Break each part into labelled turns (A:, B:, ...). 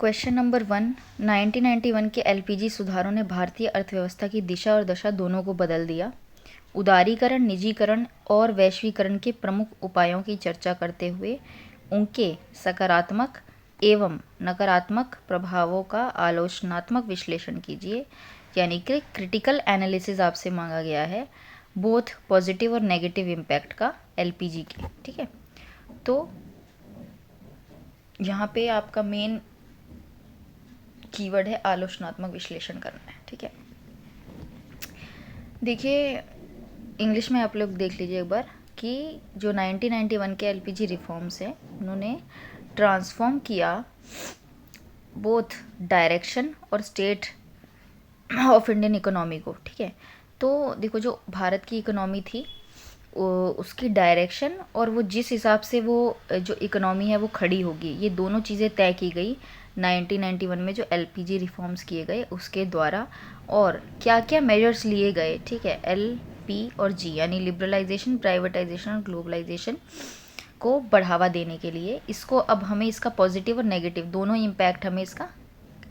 A: Question number 1। 1991 के LPG सुधारों ने भारतीय अर्थव्यवस्था की दिशा और दशा दोनों को बदल दिया। उदारीकरण, निजीकरण और वैश्वीकरण के प्रमुख उपायों की चर्चा करते हुए उनके सकारात्मक एवं नकारात्मक प्रभावों का आलोचनात्मक विश्लेषण कीजिए। यानी कि क्रिटिकल एनालिसिस आपसे मांगा गया है, बोथ पॉजिटिव और नेगेटिव इम्पैक्ट का एलपीजी के। ठीक है, तो यहाँ पे आपका मेन कीवर्ड है आलोचनात्मक विश्लेषण करना है। ठीक है, देखिए इंग्लिश में आप लोग देख लीजिए एक बार कि जो 1991 के एलपीजी रिफॉर्म्स हैं उन्होंने ट्रांसफॉर्म किया बोथ डायरेक्शन और स्टेट ऑफ इंडियन इकोनॉमी को। ठीक है, तो देखो जो भारत की इकोनॉमी थी उसकी डायरेक्शन और वो जिस हिसाब से वो जो इकोनॉमी है वो खड़ी होगी, ये दोनों चीज़ें तय की गई 1991 में जो एलपीजी रिफॉर्म्स किए गए उसके द्वारा। और क्या क्या मेजर्स लिए गए, ठीक है, एल पी और जी यानी लिबरलाइजेशन, प्राइवेटाइजेशन और ग्लोबलाइजेशन को बढ़ावा देने के लिए। इसको अब हमें इसका पॉजिटिव और नेगेटिव दोनों इम्पैक्ट हमें इसका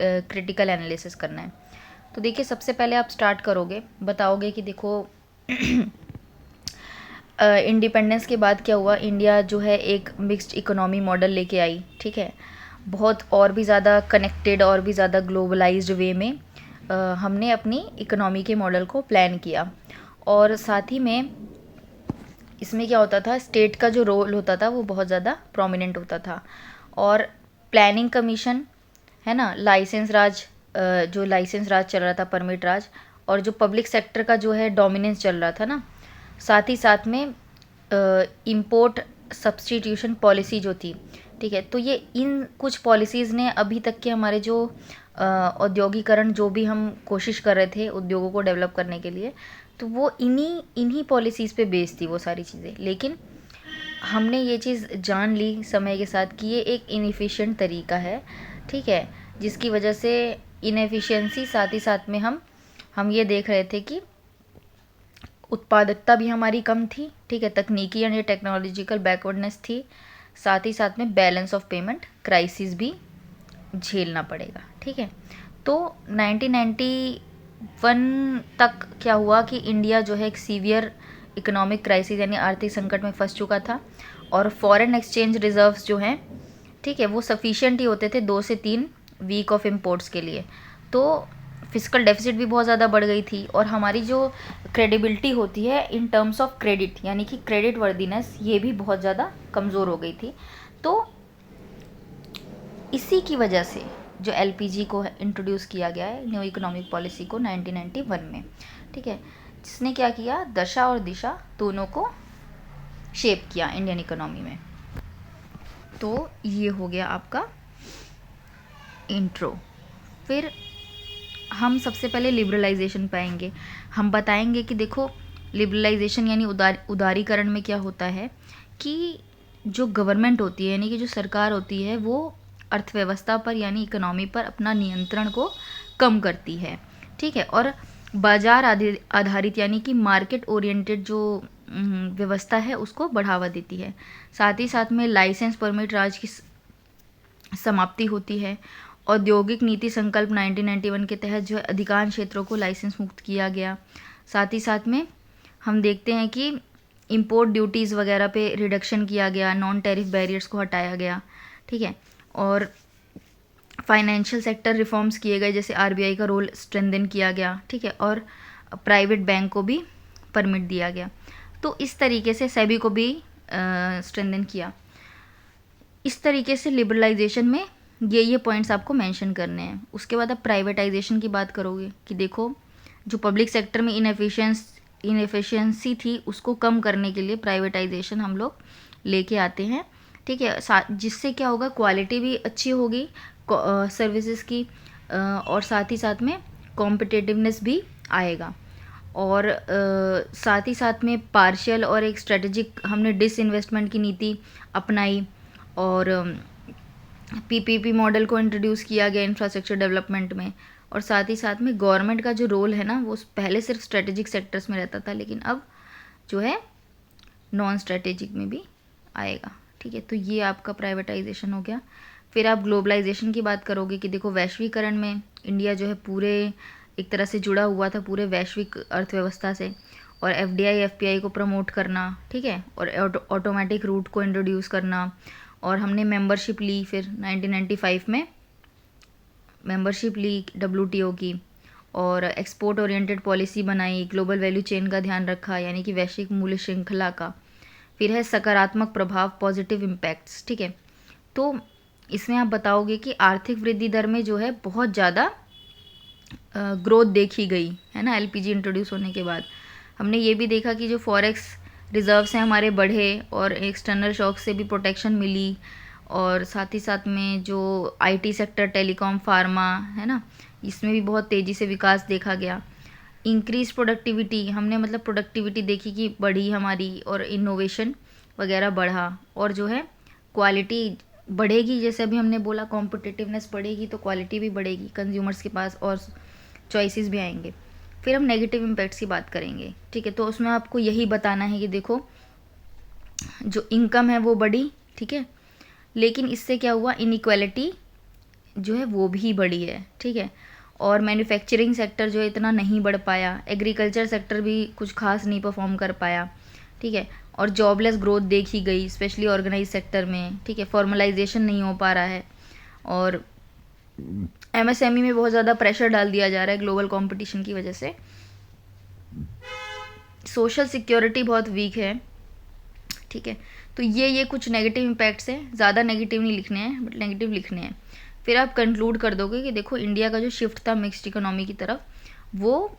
A: क्रिटिकल एनालिसिस करना है। तो देखिए सबसे पहले आप स्टार्ट करोगे, बताओगे कि देखो इंडिपेंडेंस के बाद क्या हुआ, इंडिया जो है एक मिक्स्ड इकोनॉमी मॉडल लेके आई। ठीक है, बहुत और भी ज़्यादा कनेक्टेड और भी ज़्यादा ग्लोबलाइज्ड वे में हमने अपनी इकोनॉमी के मॉडल को प्लान किया। और साथ ही में इसमें क्या होता था, स्टेट का जो रोल होता था वो बहुत ज़्यादा प्रोमिनेंट होता था। और प्लानिंग कमीशन है ना, लाइसेंस राज, जो लाइसेंस राज चल रहा था, परमिट राज, और जो पब्लिक सेक्टर का जो है डोमिनेंस चल रहा था ना, साथ ही साथ में इंपोर्ट सब्स्टिट्यूशन पॉलिसी जो थी। ठीक है, तो ये इन कुछ पॉलिसीज़ ने अभी तक के हमारे जो औद्योगिकरण जो भी हम कोशिश कर रहे थे उद्योगों को डेवलप करने के लिए, तो वो इन्हीं पॉलिसीज़ पे बेस्ड थी वो सारी चीज़ें। लेकिन हमने ये चीज़ जान ली समय के साथ कि ये एक इनएफिशिएंट तरीका है। ठीक है, जिसकी वजह से इनएफिशिएंसी साथ ही साथ में हम ये देख रहे थे कि उत्पादकता भी हमारी कम थी। ठीक है, तकनीकी यानी टेक्नोलॉजिकल बैकवर्डनेस थी, साथ ही साथ में बैलेंस ऑफ पेमेंट क्राइसिस भी झेलना पड़ेगा। ठीक है, तो 1991 तक क्या हुआ कि इंडिया जो है एक सीवियर इकोनॉमिक क्राइसिस यानी आर्थिक संकट में फंस चुका था। और फॉरेन एक्सचेंज रिजर्व्स जो हैं, ठीक है, वो सफिशिएंट ही होते थे 2 से 3 वीक ऑफ इम्पोर्ट्स के लिए। तो फिजिकल डेफिसिट भी बहुत ज़्यादा बढ़ गई थी और हमारी जो क्रेडिबिलिटी होती है इन टर्म्स ऑफ क्रेडिट यानी कि क्रेडिट वर्दीनेस, ये भी बहुत ज़्यादा कमज़ोर हो गई थी। तो इसी की वजह से जो एलपीजी को इंट्रोड्यूस किया गया है न्यू इकोनॉमिक पॉलिसी को 1991 में। ठीक है, जिसने क्या किया, दशा और दिशा दोनों को शेप किया इंडियन इकोनॉमी में। तो ये हो गया आपका इंट्रो। फिर हम सबसे पहले लिबरलाइजेशन पाएंगे। हम बताएंगे कि देखो लिबरलाइजेशन यानी उदारीकरण में क्या होता है कि जो गवर्नमेंट होती है यानी कि जो सरकार होती है वो अर्थव्यवस्था पर यानी इकोनॉमी पर अपना नियंत्रण को कम करती है। ठीक है, और बाजार आधारित यानी कि मार्केट ओरिएंटेड जो व्यवस्था है उसको बढ़ावा देती है। साथ ही साथ में लाइसेंस परमिट राज की समाप्ति होती है। औद्योगिक नीति संकल्प 1991 के तहत जो है अधिकांश क्षेत्रों को लाइसेंस मुक्त किया गया। साथ ही साथ में हम देखते हैं कि इंपोर्ट ड्यूटीज़ वगैरह पे रिडक्शन किया गया, नॉन टैरिफ बैरियर्स को हटाया गया। ठीक है, और फाइनेंशियल सेक्टर रिफॉर्म्स किए गए, जैसे आरबीआई का रोल स्ट्रेंथन किया गया। ठीक है, और प्राइवेट बैंक को भी परमिट दिया गया। तो इस तरीके से सेबी को भी स्ट्रेंथन किया। इस तरीके से लिबरलाइजेशन में ये पॉइंट्स आपको मेंशन करने हैं। उसके बाद आप प्राइवेटाइजेशन की बात करोगे कि देखो जो पब्लिक सेक्टर में इनएफिशिएंसी थी उसको कम करने के लिए प्राइवेटाइजेशन हम लोग लेके आते हैं। ठीक है, जिससे क्या होगा, क्वालिटी भी अच्छी होगी सर्विसेज की, और साथ ही साथ में कॉम्पिटिटिवनेस भी आएगा। और साथ ही साथ में पार्शियल और एक स्ट्रेटेजिक हमने डिसइन्वेस्टमेंट की नीति अपनाई। और पीपीपी मॉडल को इंट्रोड्यूस किया गया इंफ्रास्ट्रक्चर डेवलपमेंट में। और साथ ही साथ में गवर्नमेंट का जो रोल है ना वो पहले सिर्फ स्ट्रेटेजिक सेक्टर्स में रहता था, लेकिन अब जो है नॉन स्ट्रेटेजिक में भी आएगा। ठीक है, तो ये आपका प्राइवेटाइजेशन हो गया। फिर आप ग्लोबलाइजेशन की बात करोगे कि देखो वैश्वीकरण में इंडिया जो है पूरे एक तरह से जुड़ा हुआ था पूरे वैश्विक अर्थव्यवस्था से, और एफडीआई एफपीआई को प्रमोट करना, ठीक है, और ऑटोमेटिक रूट को इंट्रोड्यूस करना, और हमने मेंबरशिप ली फिर 1995 में मेंबरशिप ली डब्ल्यूटीओ की, और एक्सपोर्ट ओरिएंटेड पॉलिसी बनाई, ग्लोबल वैल्यू चेन का ध्यान रखा यानी कि वैश्विक मूल्य श्रृंखला का। फिर है सकारात्मक प्रभाव, पॉजिटिव इम्पैक्ट्स, ठीक है। तो इसमें आप बताओगे कि आर्थिक वृद्धि दर में जो है बहुत ज़्यादा ग्रोथ देखी गई है ना एलपीजी इंट्रोड्यूस होने के बाद। हमने ये भी देखा कि जो फॉरेक्स रिजर्व्स हैं हमारे बढ़े और एक्सटर्नल शॉक से भी प्रोटेक्शन मिली, और साथ ही साथ में जो आईटी सेक्टर, टेलीकॉम, फार्मा है ना, इसमें भी बहुत तेज़ी से विकास देखा गया। इंक्रीज प्रोडक्टिविटी, हमने मतलब प्रोडक्टिविटी देखी कि बढ़ी हमारी, और इनोवेशन वगैरह बढ़ा, और जो है क्वालिटी बढ़ेगी, जैसे अभी हमने बोला कॉम्पिटिटिवनेस बढ़ेगी तो क्वालिटी भी बढ़ेगी कंज्यूमर्स के पास, और चॉइसेस भी आएंगे। फिर हम नेगेटिव इम्पैक्ट्स की बात करेंगे, ठीक है। तो उसमें आपको यही बताना है कि देखो जो इनकम है वो बढ़ी, ठीक है, लेकिन इससे क्या हुआ, इनइक्वालिटी जो है वो भी बढ़ी है, ठीक है, और मैन्युफैक्चरिंग सेक्टर जो है इतना नहीं बढ़ पाया, एग्रीकल्चर सेक्टर भी कुछ खास नहीं परफॉर्म कर पाया, ठीक है, और जॉबलेस ग्रोथ देखी गई स्पेशली ऑर्गेनाइज सेक्टर में, ठीक है, फॉर्मलाइजेशन नहीं हो पा रहा है, और एमएसएमई में बहुत ज़्यादा प्रेशर डाल दिया जा रहा है ग्लोबल कंपटीशन की वजह से। सोशल सिक्योरिटी बहुत वीक है, ठीक है। तो ये कुछ नेगेटिव इम्पैक्ट्स हैं, ज़्यादा नेगेटिव नहीं लिखने हैं बट नेगेटिव लिखने हैं। फिर आप कंक्लूड कर दोगे कि देखो इंडिया का जो शिफ्ट था मिक्स्ड इकोनॉमी की तरफ, वो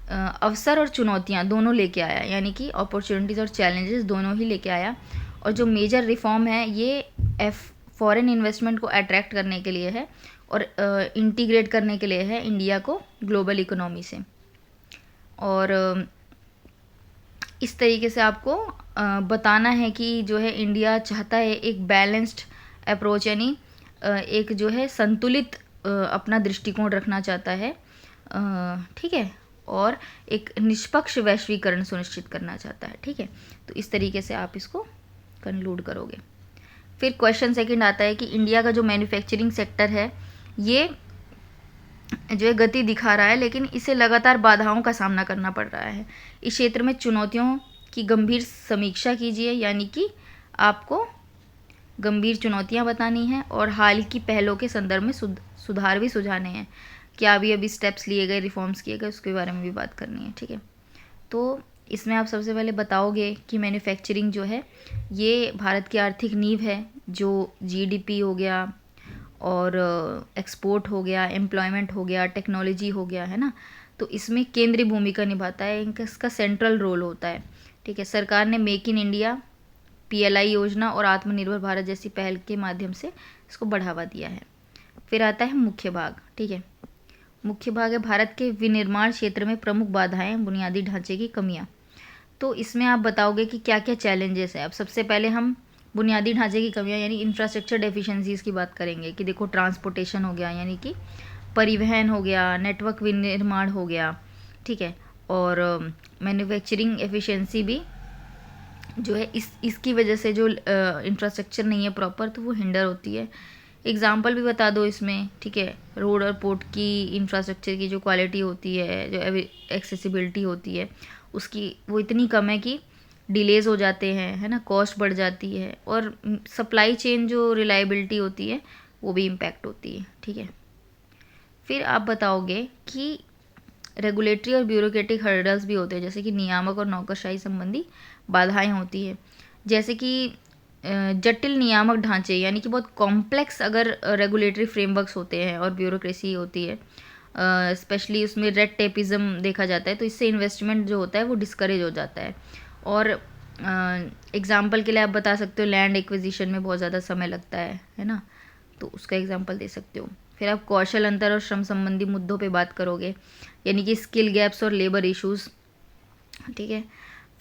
A: अवसर और चुनौतियाँ दोनों लेके आया, यानी कि अपॉर्चुनिटीज़ और चैलेंजेस दोनों ही लेके आया। और जो मेजर रिफॉर्म है ये फॉरेन इन्वेस्टमेंट को अट्रैक्ट करने के लिए है, और इंटीग्रेट करने के लिए है इंडिया को ग्लोबल इकोनॉमी से। और इस तरीके से आपको बताना है कि जो है इंडिया चाहता है एक बैलेंस्ड अप्रोच, यानी एक जो है संतुलित अपना दृष्टिकोण रखना चाहता है, ठीक है, और एक निष्पक्ष वैश्वीकरण सुनिश्चित करना चाहता है, ठीक है। तो इस तरीके से आप इसको कंक्लूड करोगे। फिर क्वेश्चन सेकंड आता है कि इंडिया का जो मैन्युफैक्चरिंग सेक्टर है ये जो है गति दिखा रहा है, लेकिन इसे लगातार बाधाओं का सामना करना पड़ रहा है। इस क्षेत्र में चुनौतियों की गंभीर समीक्षा कीजिए, यानी कि आपको गंभीर चुनौतियां बतानी हैं और हाल की पहलों के संदर्भ में सुधार भी सुझाने हैं। क्या अभी स्टेप्स लिए गए, रिफॉर्म्स किए गए, उसके बारे में भी बात करनी है, ठीक है। तो इसमें आप सबसे पहले बताओगे कि मैन्युफैक्चरिंग जो है ये भारत की आर्थिक नींव है, जो जीडीपी हो गया और एक्सपोर्ट हो गया, एम्प्लॉयमेंट हो गया, टेक्नोलॉजी हो गया, है ना। तो इसमें केंद्रीय भूमिका निभाता है, इसका सेंट्रल रोल होता है, ठीक है। सरकार ने मेक इन इंडिया, पीएलआई योजना और आत्मनिर्भर भारत जैसी पहल के माध्यम से इसको बढ़ावा दिया है। फिर आता है मुख्य भाग, ठीक है। मुख्य भाग है भारत के विनिर्माण क्षेत्र में प्रमुख बाधाएं, बुनियादी ढांचे की कमियां। तो इसमें आप बताओगे कि क्या क्या चैलेंजेस है। अब सबसे पहले हम बुनियादी ढांचे की कमियां यानी इंफ्रास्ट्रक्चर डेफिशिएंसीज की बात करेंगे कि देखो ट्रांसपोर्टेशन हो गया, यानी कि परिवहन हो गया, नेटवर्क विनिर्माण हो गया, ठीक है, और मैन्युफैक्चरिंग एफिशिएंसी भी जो है इसकी वजह से जो इंफ्रास्ट्रक्चर नहीं है प्रॉपर तो वो हिंडर होती है। एग्जाम्पल भी बता दो इसमें, ठीक है। रोड और पोर्ट की इंफ्रास्ट्रक्चर की जो क्वालिटी होती है, जो एक्सेसिबिलिटी होती है उसकी, वो इतनी कम है कि डिलेज़ हो जाते हैं, है ना, कॉस्ट बढ़ जाती है, और सप्लाई चेन जो रिलायबिलिटी होती है वो भी इम्पैक्ट होती है, ठीक है। फिर आप बताओगे कि रेगुलेटरी और ब्यूरोक्रेटिक हर्डल्स भी होते हैं, जैसे कि नियामक और नौकरशाही संबंधी बाधाएं होती है, जैसे कि जटिल नियामक ढांचे, यानी कि बहुत कॉम्प्लेक्स अगर रेगुलेटरी फ्रेमवर्क्स होते हैं और ब्यूरोक्रेसी होती है, स्पेशली उसमें रेड टेपिज्म देखा जाता है, तो इससे इन्वेस्टमेंट जो होता है वो डिस्करेज हो जाता है। और एग्जांपल के लिए आप बता सकते हो लैंड एक्विजिशन में बहुत ज़्यादा समय लगता है ना, तो उसका एग्जांपल दे सकते हो। फिर आप कौशल अंतर और श्रम संबंधी मुद्दों पे बात करोगे, यानी कि स्किल गैप्स और लेबर इश्यूज़, ठीक है।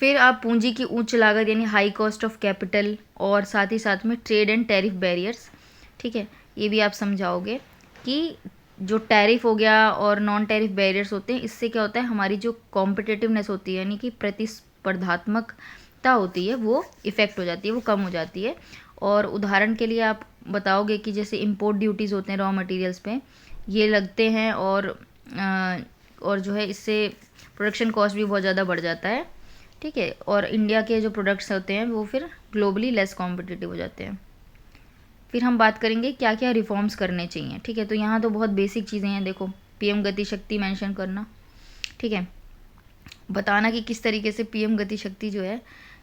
A: फिर आप पूंजी की उच्च लागत यानी हाई कॉस्ट ऑफ कैपिटल, और साथ ही साथ में ट्रेड एंड टैरिफ बैरियर्स, ठीक है, ये भी आप समझाओगे कि जो टैरिफ हो गया और नॉन टैरिफ बैरियर्स होते हैं, इससे क्या होता है हमारी जो कॉम्पिटिटिवनेस होती है यानी कि प्रतिस्पर्धात्मकता होती है वो इफ़ेक्ट हो जाती है, वो कम हो जाती है, और उदाहरण के लिए आप बताओगे कि जैसे इंपोर्ट ड्यूटीज़ होते हैं रॉ मटेरियल्स पे, ये लगते हैं और जो है इससे प्रोडक्शन कॉस्ट भी बहुत ज़्यादा बढ़ जाता है, ठीक है। और इंडिया के जो प्रोडक्ट्स होते हैं वो फिर ग्लोबली लेस कॉम्पिटिटिव हो जाते हैं। फिर हम बात करेंगे क्या क्या रिफॉर्म्स करने चाहिए, ठीक है। तो यहाँ तो बहुत बेसिक चीज़ें हैं, देखो पीएम गति शक्ति मेंशन करना, ठीक है, बताना कि किस तरीके से पीएम गति शक्ति जो है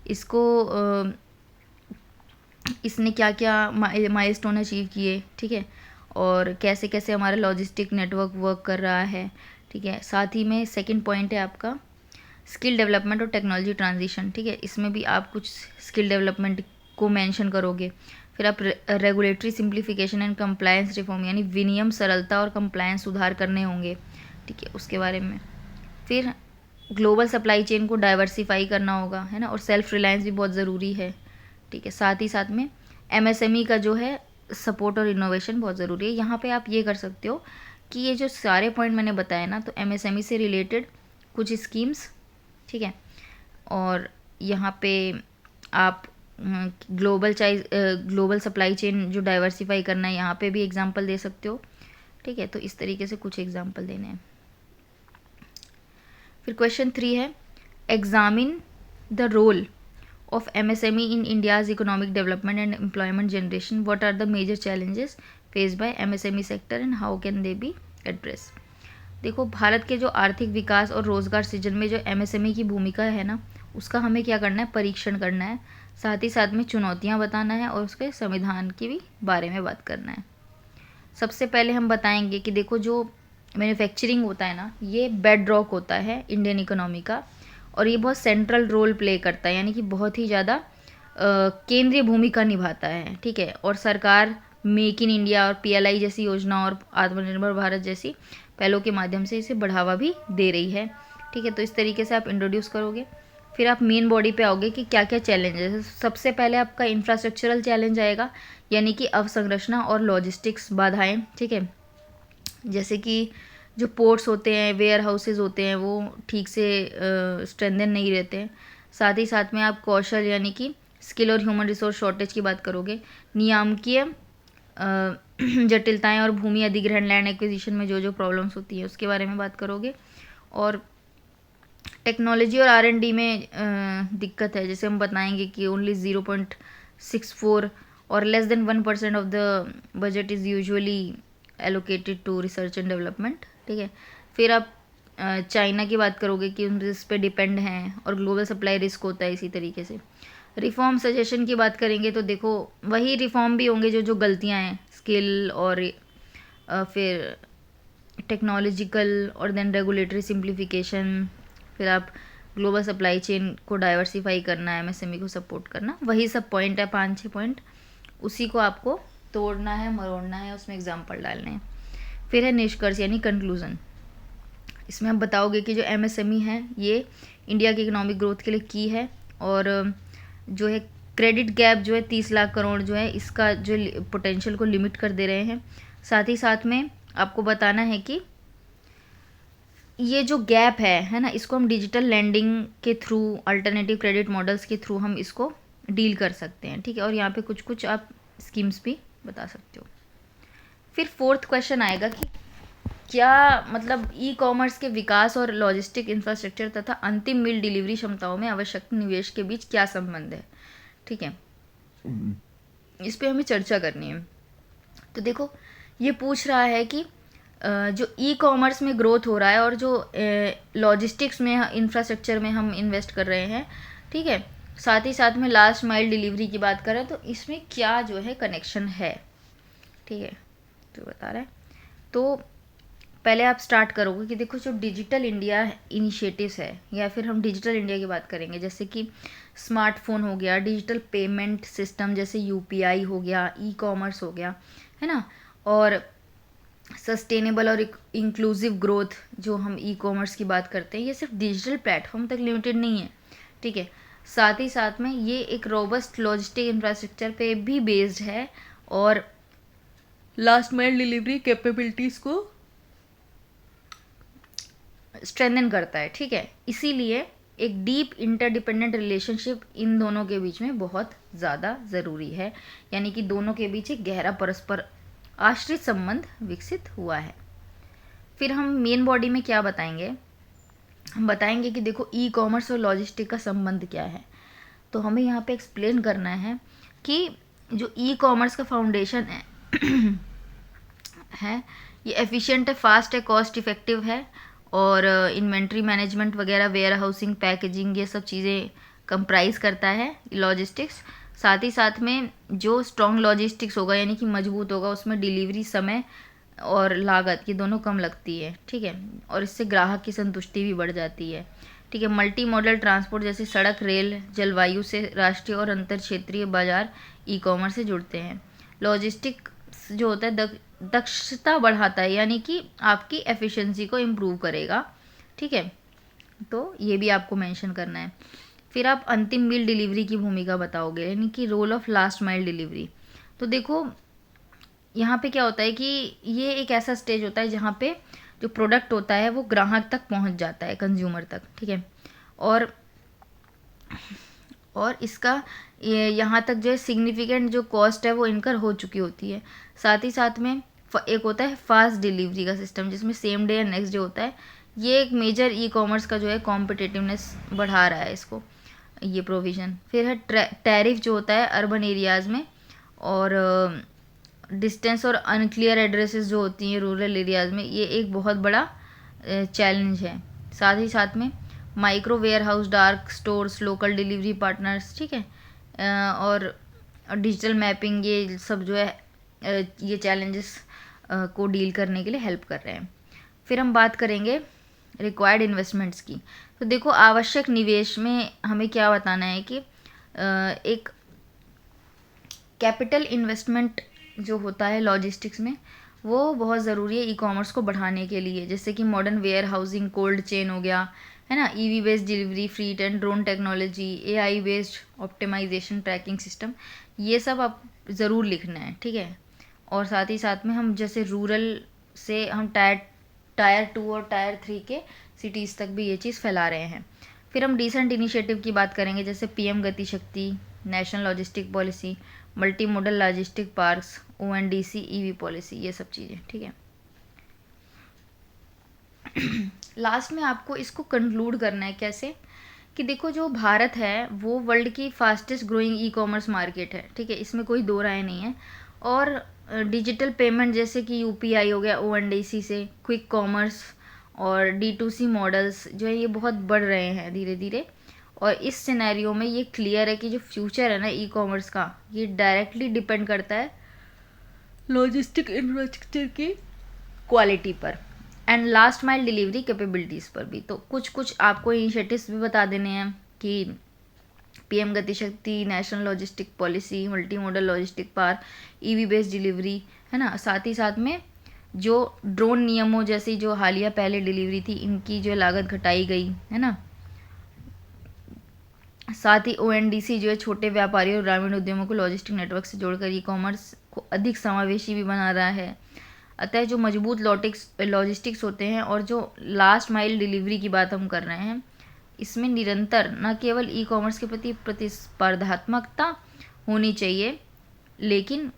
A: इसको इसने क्या क्या माइलस्टोन अचीव किए, ठीक है, और कैसे कैसे हमारा लॉजिस्टिक नेटवर्क वर्क कर रहा है, ठीक है। साथ ही में सेकंड पॉइंट है आपका स्किल डेवलपमेंट और टेक्नोलॉजी ट्रांजिशन, ठीक है, इसमें भी आप कुछ स्किल डेवलपमेंट को मेंशन करोगे। फिर आप regulatory simplification and compliance reform यानी विनियम सरलता और कंप्लायंस सुधार करने होंगे, ठीक है, उसके बारे में। फिर ग्लोबल सप्लाई चेन को डाइवर्सिफाई करना होगा, है ना, और सेल्फ रिलायंस भी बहुत ज़रूरी है, ठीक है। साथ ही साथ में एमएसएमई का जो है सपोर्ट और इनोवेशन बहुत ज़रूरी है। यहाँ पे आप ये कर सकते हो कि ये जो सारे पॉइंट मैंने बताए ना, तो एमएसएमई से रिलेटेड कुछ स्कीम्स, ठीक है, और यहाँ पे आप ग्लोबल सप्लाई चेन जो डाइवर्सिफाई करना है यहाँ पे भी एग्जांपल दे सकते हो, ठीक है। तो इस तरीके से कुछ एग्जांपल देने हैं। फिर क्वेश्चन 3 है examine the role of MSME in India's economic development and employment generation. What are the major challenges faced by MSME sector and how can they be addressed? देखो भारत के जो आर्थिक विकास और रोजगार सृजन में जो MSME की भूमिका है ना, उसका हमें क्या करना है, परीक्षण करना है, साथ ही साथ में चुनौतियां बताना है और उसके संविधान की भी बारे में बात करना है। सबसे पहले हम बताएंगे कि देखो जो मैन्युफैक्चरिंग होता है ना, ये बेड रॉक होता है इंडियन इकोनॉमी का, और ये बहुत सेंट्रल रोल प्ले करता है, यानी कि बहुत ही ज़्यादा केंद्रीय भूमिका निभाता है, ठीक है। और सरकार मेक इन इंडिया और पीएलआई जैसी योजना और आत्मनिर्भर भारत जैसी पहलों के माध्यम से इसे बढ़ावा भी दे रही है, ठीक है। तो इस तरीके से आप इंट्रोड्यूस करोगे। फिर आप मेन बॉडी पे आओगे कि क्या क्या चैलेंजेस है। सबसे पहले आपका इंफ्रास्ट्रक्चरल चैलेंज आएगा, यानी कि अवसंरचना और लॉजिस्टिक्स बाधाएं, ठीक है, जैसे कि जो पोर्ट्स होते हैं, वेयर हाउसेज होते हैं, वो ठीक से स्ट्रेंथन नहीं रहते हैं। साथ ही साथ में आप कौशल यानी कि स्किल और ह्यूमन रिसोर्स शॉर्टेज की बात करोगे। नियामकीय जटिलताएं और भूमि अधिग्रहण लैंड एक्विजिशन में जो जो प्रॉब्लम्स होती है उसके बारे में बात करोगे। और टेक्नोलॉजी और R&D में दिक्कत है, जैसे हम बताएंगे कि ओनली 0.64 और less than 1% of the budget is usually allocated to research and development, ठीक है। फिर आप चाइना की बात करोगे कि उन इस पे डिपेंड हैं और ग्लोबल सप्लाई रिस्क होता है इसी तरीके से। रिफॉर्म सजेशन की बात करेंगे तो देखो वही रिफॉर्म भी होंगे जो जो गलतियां हैं, स्किल और फिर टेक्नोलॉजिकल और देन रेगुलेटरी सिंप्लीफिकेशन। फिर आप ग्लोबल सप्लाई चेन को डाइवर्सिफाई करना है, एमएसएमई को सपोर्ट करना, वही सब पॉइंट है, 5-6 पॉइंट, उसी को आपको तोड़ना है, मरोड़ना है, उसमें एग्जाम्पल डालने हैं। फिर है निष्कर्ष यानी कंक्लूज़न। इसमें आप बताओगे कि जो एमएसएमई है ये इंडिया की इकोनॉमिक ग्रोथ के लिए की है, और जो है क्रेडिट गैप जो है 30 लाख करोड़ जो है इसका जो पोटेंशियल को लिमिट कर दे रहे हैं। साथ ही साथ में आपको बताना है कि ये जो गैप है ना, इसको हम डिजिटल लैंडिंग के थ्रू, अल्टरनेटिव क्रेडिट मॉडल्स के थ्रू हम इसको डील कर सकते हैं, ठीक है। और यहाँ पे कुछ कुछ आप स्कीम्स भी बता सकते हो। फिर 4th क्वेश्चन आएगा कि क्या मतलब ई कॉमर्स के विकास और लॉजिस्टिक इंफ्रास्ट्रक्चर तथा अंतिम मील डिलीवरी क्षमताओं में आवश्यक निवेश के बीच क्या संबंध है, ठीक है, इस पे हमें चर्चा करनी है। तो देखो ये पूछ रहा है कि जो ई कॉमर्स में ग्रोथ हो रहा है और जो लॉजिस्टिक्स में इंफ्रास्ट्रक्चर में हम इन्वेस्ट कर रहे हैं, ठीक है, साथ ही साथ में लास्ट माइल डिलीवरी की बात करें तो इसमें क्या जो है कनेक्शन है, ठीक है, तो बता रहा है। तो पहले आप स्टार्ट करोगे कि देखो जो डिजिटल इंडिया इनिशिएटिव्स है, या फिर हम डिजिटल इंडिया की बात करेंगे, जैसे कि स्मार्टफोन हो गया, डिजिटल पेमेंट सिस्टम जैसे यूपीआई हो गया, ई कॉमर्स हो गया, है ना, और सस्टेनेबल और इंक्लूसिव ग्रोथ जो हम ई कॉमर्स की बात करते हैं, ये सिर्फ डिजिटल प्लेटफॉर्म तक लिमिटेड नहीं है, ठीक है। साथ ही साथ में ये एक रोबस्ट लॉजिस्टिक इंफ्रास्ट्रक्चर पे भी बेस्ड है और लास्ट माइल डिलीवरी कैपेबिलिटीज़ को स्ट्रेंथन करता है, ठीक है। इसीलिए एक डीप इंटरडिपेंडेंट रिलेशनशिप इन दोनों के बीच में बहुत ज़्यादा ज़रूरी है, यानी कि दोनों के बीच एक गहरा परस्पर आश्रित संबंध विकसित हुआ है। फिर हम मेन बॉडी में क्या बताएंगे, हम बताएंगे कि देखो ई कॉमर्स और लॉजिस्टिक का संबंध क्या है। तो हमें यहाँ पे एक्सप्लेन करना है कि जो ई कॉमर्स का फाउंडेशन है ये एफिशिएंट है, फास्ट है, कॉस्ट इफ़ेक्टिव है और इन्वेंट्री मैनेजमेंट वगैरह, वेयर हाउसिंग, पैकेजिंग, ये सब चीज़ें कंप्राइज करता है लॉजिस्टिक्स। साथ ही साथ में जो स्ट्रॉन्ग लॉजिस्टिक्स होगा यानी कि मजबूत होगा, उसमें डिलीवरी समय और लागत ये दोनों कम लगती है, ठीक है, और इससे ग्राहक की संतुष्टि भी बढ़ जाती है, ठीक है। मल्टी मॉडल ट्रांसपोर्ट जैसे सड़क, रेल, जलवायु से राष्ट्रीय और अंतर क्षेत्रीय बाजार ई कॉमर्स से जुड़ते हैं। लॉजिस्टिक्स जो होता है दक्षता बढ़ाता है, यानी कि आपकी एफिशिएंसी को इम्प्रूव करेगा, ठीक है, तो ये भी आपको मेंशन करना है। फिर आप अंतिम मील डिलीवरी की भूमिका बताओगे, यानी कि role of last mile delivery. तो देखो यहाँ पे क्या होता है कि ये एक ऐसा स्टेज होता है जहाँ पे जो प्रोडक्ट होता है वो ग्राहक तक पहुँच जाता है, कंज्यूमर तक, ठीक है, और इसका यहाँ तक जो है सिग्निफिकेंट जो कॉस्ट है वो इनकर हो चुकी होती है। साथ ही साथ में एक होता है फास्ट डिलीवरी का सिस्टम, जिसमें सेम डे या नेक्स्ट डे होता है। ये एक मेजर ई कॉमर्स का जो है कॉम्पिटिटिवनेस बढ़ा रहा है इसको, ये प्रोविज़न। फिर है टैरिफ जो होता है अर्बन एरियाज़ में, और डिस्टेंस और अनक्लियर एड्रेसेस जो होती हैं रूरल एरियाज़ में, ये एक बहुत बड़ा चैलेंज है। साथ ही साथ में micro warehouse, dark stores, local delivery partners, ठीक है, और डिजिटल मैपिंग, ये सब जो है ये चैलेंजेस को डील करने के लिए हेल्प कर रहे हैं। फिर हम बात करेंगे रिक्वायर्ड इन्वेस्टमेंट्स की। तो देखो आवश्यक निवेश में हमें क्या बताना है कि एक कैपिटल इन्वेस्टमेंट जो होता है लॉजिस्टिक्स में वो बहुत ज़रूरी है ई कॉमर्स को बढ़ाने के लिए, जैसे कि modern warehousing, cold chain हो गया, है ना, EV based delivery, fleet and drone technology, AI based optimisation tracking system, ये सब आप ज़रूर लिखना है, ठीक है। और साथ ही साथ में हम जैसे रूरल से हम टायर 2 और टायर 3 के सिटीज़ तक भी ये चीज़ फैला रहे हैं। फिर हम डिसेंट इनिशिएटिव की बात करेंगे, जैसे पीएम गति शक्ति, national logistic policy, multi modal logistic parks, ONDC, EV policy, ये सब चीज़ें, ठीक है। लास्ट में आपको इसको कंक्लूड करना है कैसे, कि देखो जो भारत है वो वर्ल्ड की fastest growing e commerce market है, ठीक है, इसमें कोई दो राय नहीं है। और डिजिटल पेमेंट जैसे कि यूपीआई हो गया ओएनडीसी से, क्विक कॉमर्स और D2C मॉडल्स जो है ये बहुत बढ़ रहे हैं धीरे धीरे। और इस सिनेरियो में ये क्लियर है कि जो फ्यूचर है ना ई कॉमर्स का, ये डायरेक्टली डिपेंड करता है लॉजिस्टिक इंफ्रास्ट्रक्चर की क्वालिटी पर and last mile delivery capabilities पर भी। तो कुछ आपको इनिशिएटिव्स भी बता देने हैं कि पीएम गति शक्ति, national logistic policy, multi modal logistic park, EV based delivery, है ना। साथ ही साथ में जो ड्रोन नियमों जैसी जो हालिया पहले डिलीवरी थी, इनकी जो लागत घटाई गई है ना। साथ ही ओएनडीसी जो है छोटे व्यापारियों और ग्रामीण उद्यमों को लॉजिस्टिक नेटवर्क से जोड़कर ई कॉमर्स को अधिक समावेशी भी बना रहा है। अतः जो मजबूत लॉजिस्टिक्स होते हैं और जो लास्ट माइल डिलीवरी की बात हम कर रहे हैं, इसमें निरंतर न केवल ई कॉमर्स के प्रति प्रतिस्पर्धात्मकता होनी चाहिए, लेकिन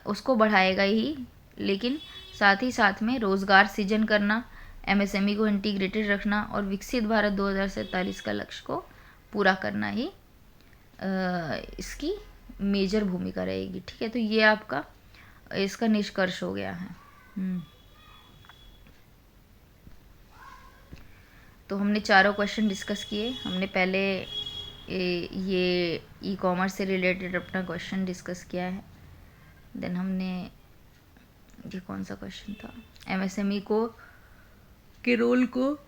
A: उसको बढ़ाएगा ही, लेकिन साथ ही साथ में रोज़गार सृजन करना, एमएसएमई को इंटीग्रेटेड रखना और विकसित भारत 2047 का लक्ष्य को पूरा करना ही इसकी मेजर भूमिका रहेगी, ठीक है। तो ये आपका इसका निष्कर्ष हो गया है। तो हमने चारों क्वेश्चन डिस्कस किए। हमने पहले ये ई कॉमर्स से रिलेटेड अपना क्वेश्चन डिस्कस किया है। देन हमने ये कौन सा क्वेश्चन था, एमएसएमई को के रोल को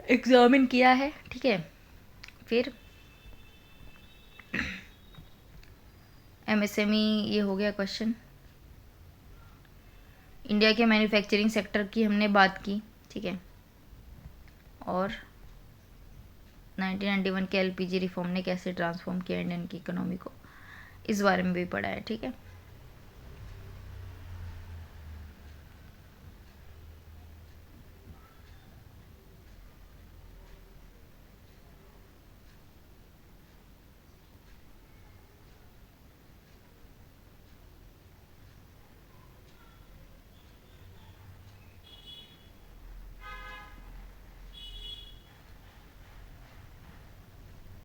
A: एग्जामिन किया है, ठीक है। फिर एमएसएमई ये हो गया क्वेश्चन। इंडिया के मैन्युफैक्चरिंग सेक्टर की हमने बात की, ठीक है। और 1991 के एलपीजी रिफॉर्म ने कैसे ट्रांसफॉर्म किया इंडियन की इकोनॉमी को, इस बारे में भी पढ़ा है, ठीक है।